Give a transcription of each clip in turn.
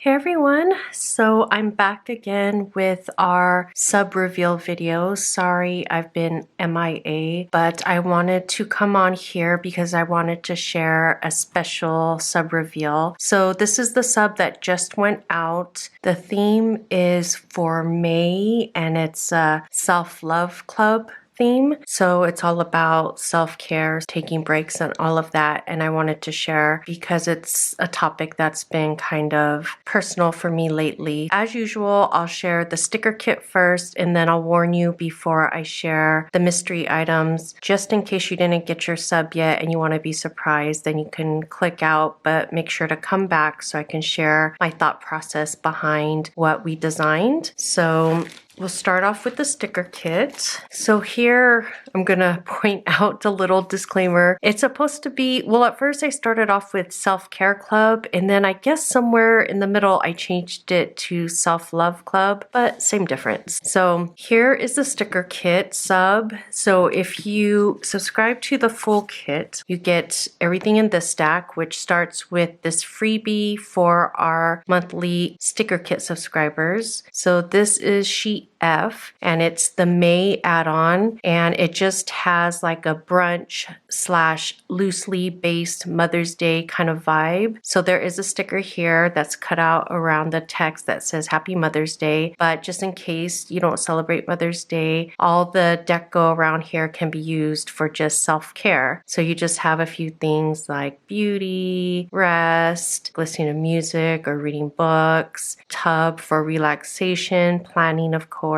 Hey everyone, so I'm back again with our sub reveal video. Sorry I've been MIA, but I wanted to come on here because I wanted to share a special sub reveal. So this is the sub that just went out. The theme is for May and it's a self-love club theme. So it's all about self-care, taking breaks and all of that. And I wanted to share because it's a topic that's been kind of personal for me lately. As usual, I'll share the sticker kit first and then I'll warn you before I share the mystery items. Just in case you didn't get your sub yet and you want to be surprised, then you can click out, but make sure to come back so I can share my thought process behind what we designed. So we'll start off with the sticker kit. So here, I'm gonna point out a little disclaimer. It's supposed to be, well, at first I started off with Self-Care Club, and then I guess somewhere in the middle I changed it to Self-Love Club, but same difference. So here is the sticker kit sub. So if you subscribe to the full kit, you get everything in this stack, which starts with this freebie for our monthly sticker kit subscribers. So this is sheet F and it's the May add-on, and it just has like a brunch / loosely based Mother's Day kind of vibe. So there is a sticker here that's cut out around the text that says Happy Mother's Day, but just in case you don't celebrate Mother's Day, all the deco around here can be used for just self-care. So you just have a few things like beauty, rest, listening to music or reading books, tub for relaxation, planning of course.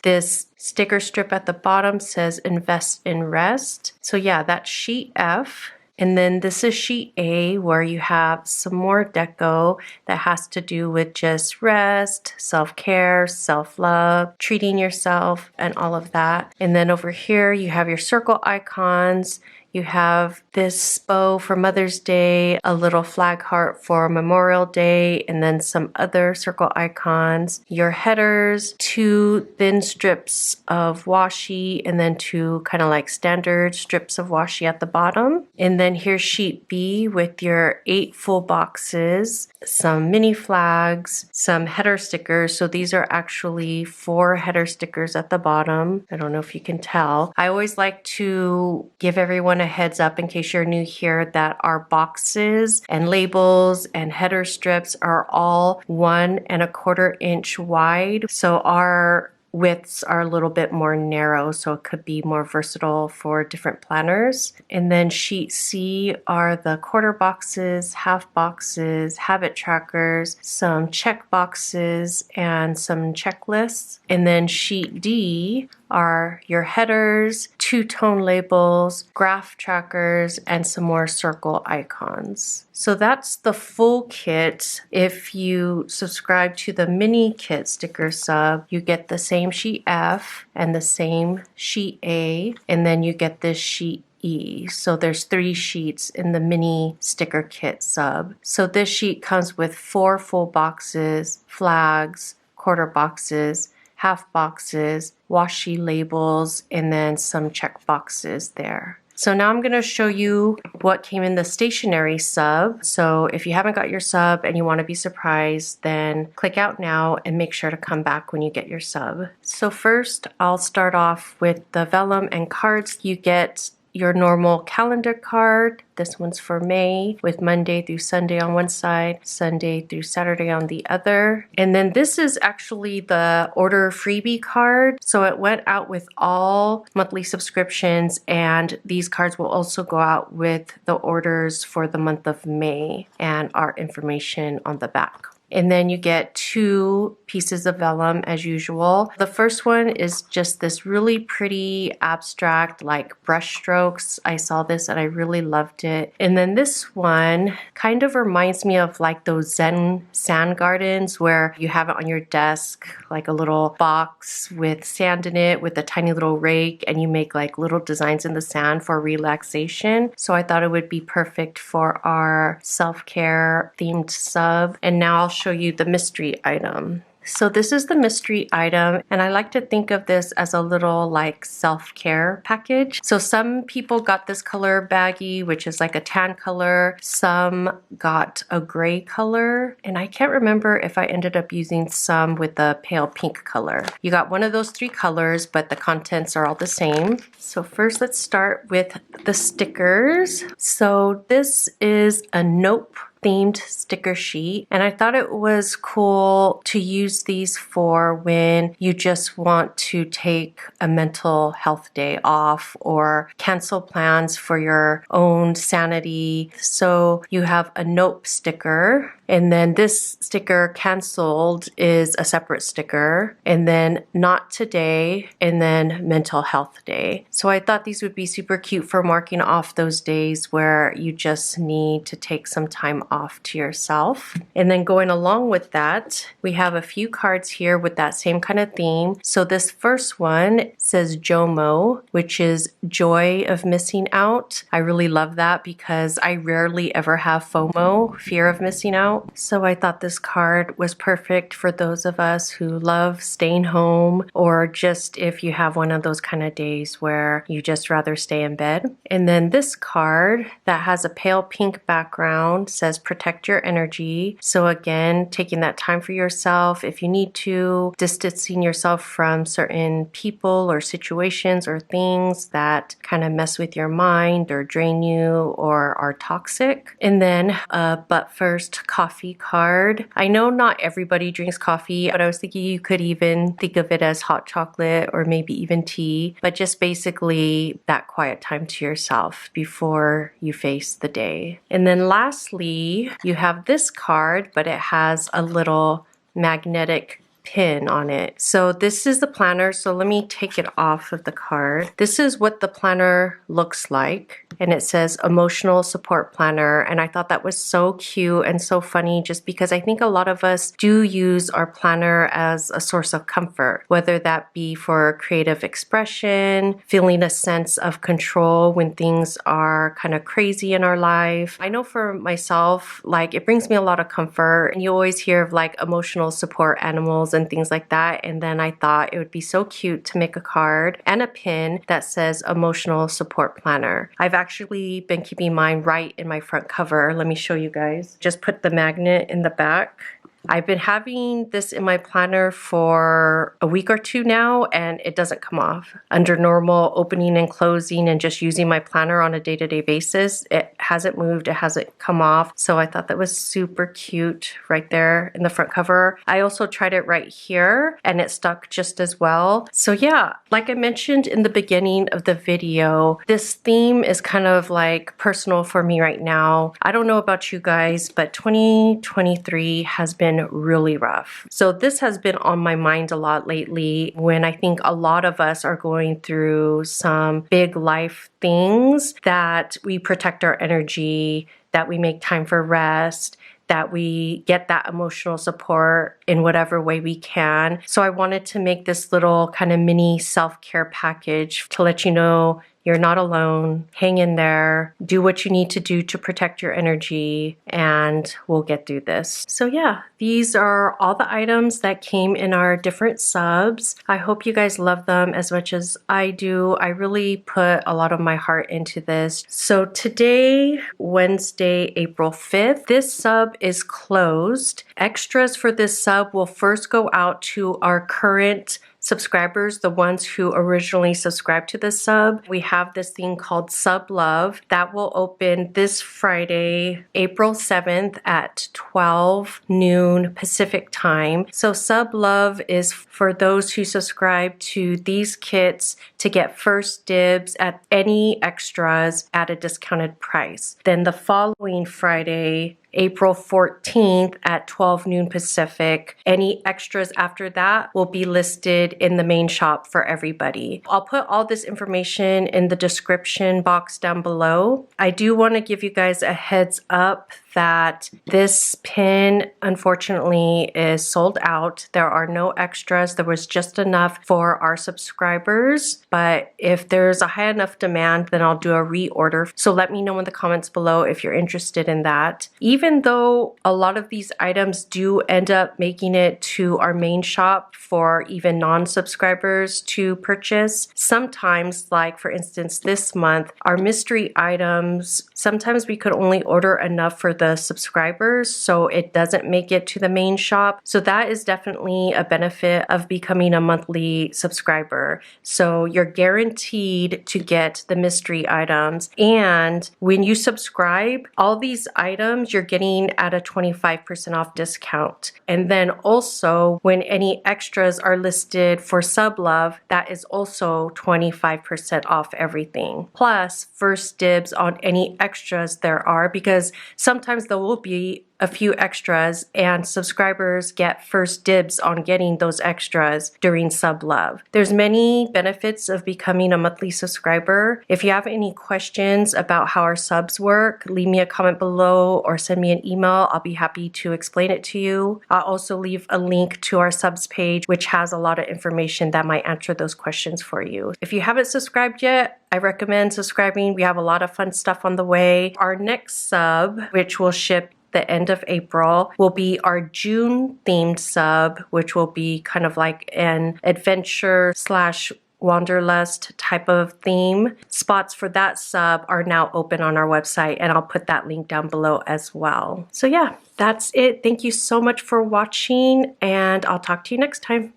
This sticker strip at the bottom says invest in rest. So yeah, that's sheet F. And then this is sheet A, where you have some more deco that has to do with just rest, self-care, self-love, treating yourself, and all of that. And then over here you have your circle icons. You have this bow for Mother's Day, a little flag heart for Memorial Day, and then some other circle icons. Your headers, 2 thin strips of washi, and then 2 kind of like standard strips of washi at the bottom. And then here's sheet B with your 8 full boxes, some mini flags, some header stickers. So these are actually 4 header stickers at the bottom. I don't know if you can tell. I always like to give everyone a heads up in case you're new here that our boxes and labels and header strips are all 1 1/4 inch wide. So our widths are a little bit more narrow, so it could be more versatile for different planners. And then sheet C are the quarter boxes, half boxes, habit trackers, some check boxes, and some checklists. And then sheet D are your headers, 2-tone labels, graph trackers, and some more circle icons. So that's the full kit. If you subscribe to the mini kit sticker sub, you get the same sheet F and the same sheet A, and then you get this sheet E. So there's 3 sheets in the mini sticker kit sub. So this sheet comes with 4 full boxes, flags, quarter boxes, half boxes, washi labels, and then some check boxes there. So now I'm going to show you what came in the stationery sub. So if you haven't got your sub and you want to be surprised, then click out now and make sure to come back when you get your sub. So first, I'll start off with the vellum and cards. You get your normal calendar card. This one's for May with Monday through Sunday on one side, Sunday through Saturday on the other. And then this is actually the order freebie card. So it went out with all monthly subscriptions, and these cards will also go out with the orders for the month of May and our information on the back. And then you get 2 pieces of vellum as usual. The first one is just this really pretty abstract like brush strokes. I saw this and I really loved it. And then this one kind of reminds me of like those Zen sand gardens where you have it on your desk, like a little box with sand in it with a tiny little rake, and you make like little designs in the sand for relaxation. So I thought it would be perfect for our self-care themed sub. And now I'll show you the mystery item. So this is the mystery item, and I like to think of this as a little like self-care package. So some people got this color baggie, which is like a tan color. Some got a gray color, and I can't remember if I ended up using some with a pale pink color. You got one of those three colors, but the contents are all the same. So first let's start with the stickers. So this is a Nope themed sticker sheet, and I thought it was cool to use these for when you just want to take a mental health day off or cancel plans for your own sanity. So you have a Nope sticker, and then this sticker canceled is a separate sticker, and then not today, and then mental health day. So I thought these would be super cute for marking off those days where you just need to take some time off to yourself. And then going along with that, we have a few cards here with that same kind of theme. So this first one says JOMO, which is joy of missing out. I really love that because I rarely ever have FOMO, fear of missing out. So I thought this card was perfect for those of us who love staying home, or just if you have one of those kind of days where you just rather stay in bed. And then this card that has a pale pink background says protect your energy. So again, taking that time for yourself if you need to, distancing yourself from certain people or situations or things that kind of mess with your mind or drain you or are toxic. And then a but first coffee card. I know not everybody drinks coffee, but I was thinking you could even think of it as hot chocolate or maybe even tea, but just basically that quiet time to yourself before you face the day. And then lastly, you have this card, but it has a little magnetic pin on it. So this is the planner. So let me take it off of the card. This is what the planner looks like. And it says emotional support planner. And I thought that was so cute and so funny just because I think a lot of us do use our planner as a source of comfort, whether that be for creative expression, feeling a sense of control when things are kind of crazy in our life. I know for myself, like it brings me a lot of comfort, and you always hear of like emotional support animals and things like that. And then I thought it would be so cute to make a card and a pin that says emotional support planner. I've actually been keeping mine right in my front cover. Let me show you guys. Just put the magnet in the back. I've been having this in my planner for a week or two now, and it doesn't come off. Under normal opening and closing and just using my planner on a day-to-day basis, it hasn't moved, it hasn't come off. So I thought that was super cute right there in the front cover. I also tried it right here and it stuck just as well. So yeah, like I mentioned in the beginning of the video, this theme is kind of like personal for me right now. I don't know about you guys, but 2023 has been really rough. So this has been on my mind a lot lately when I think a lot of us are going through some big life things, that we protect our energy, that we make time for rest, that we get that emotional support in whatever way we can. So I wanted to make this little kind of mini self-care package to let you know you're not alone. Hang in there. Do what you need to do to protect your energy, and we'll get through this. So yeah, these are all the items that came in our different subs. I hope you guys love them as much as I do. I really put a lot of my heart into this. So today, Wednesday, April 5th, this sub is closed. Extras for this sub will first go out to our current subscribers, the ones who originally subscribed to this sub. We have this thing called Sub Love that will open this Friday, April 7th at 12 noon Pacific time. So Sub Love is for those who subscribe to these kits to get first dibs at any extras at a discounted price. Then the following Friday, April 14th at 12 noon Pacific. Any extras after that will be listed in the main shop for everybody. I'll put all this information in the description box down below. I do want to give you guys a heads up that this pin unfortunately is sold out. There are no extras. There was just enough for our subscribers, but if there's a high enough demand, then I'll do a reorder. So let me know in the comments below if you're interested in that. Even though a lot of these items do end up making it to our main shop for even non-subscribers to purchase, sometimes, like for instance this month, our mystery items, sometimes we could only order enough for the subscribers, so it doesn't make it to the main shop. So that is definitely a benefit of becoming a monthly subscriber. So you're guaranteed to get the mystery items, and when you subscribe, all these items you're getting at a 25% off discount. And then also when any extras are listed for Sub Love, that is also 25% off everything. Plus first dibs on any extras there are, because sometimes there will be a few extras and subscribers get first dibs on getting those extras during Sub Love. There's many benefits of becoming a monthly subscriber. If you have any questions about how our subs work, leave me a comment below or send me an email. I'll be happy to explain it to you. I'll also leave a link to our subs page, which has a lot of information that might answer those questions for you. If you haven't subscribed yet, I recommend subscribing. We have a lot of fun stuff on the way. Our next sub, which will ship the end of April, will be our June themed sub, which will be kind of like an adventure slash Wanderlust type of theme. Spots for that sub are now open on our website, and I'll put that link down below as well. So yeah, that's it. Thank you so much for watching, and I'll talk to you next time.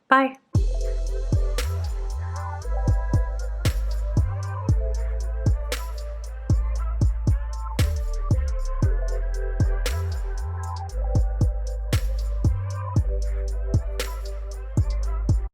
Bye.